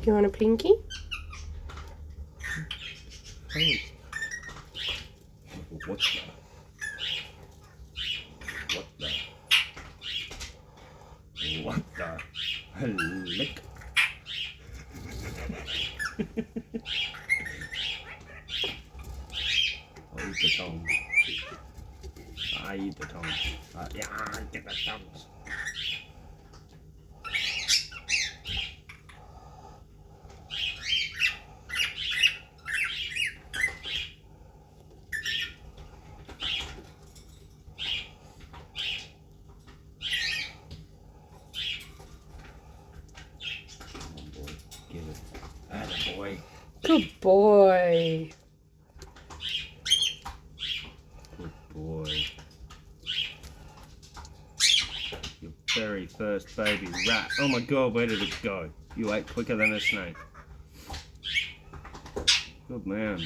You want a pinky? Hey. What's that? What the? What the? Lick. I'll eat the tongue. I eat the tongue. Yeah, get the tongues. Get it. Attaboy. Good boy. Good boy. Your very first baby rat. Oh my god, where did it go? You ate quicker than a snake. Good man.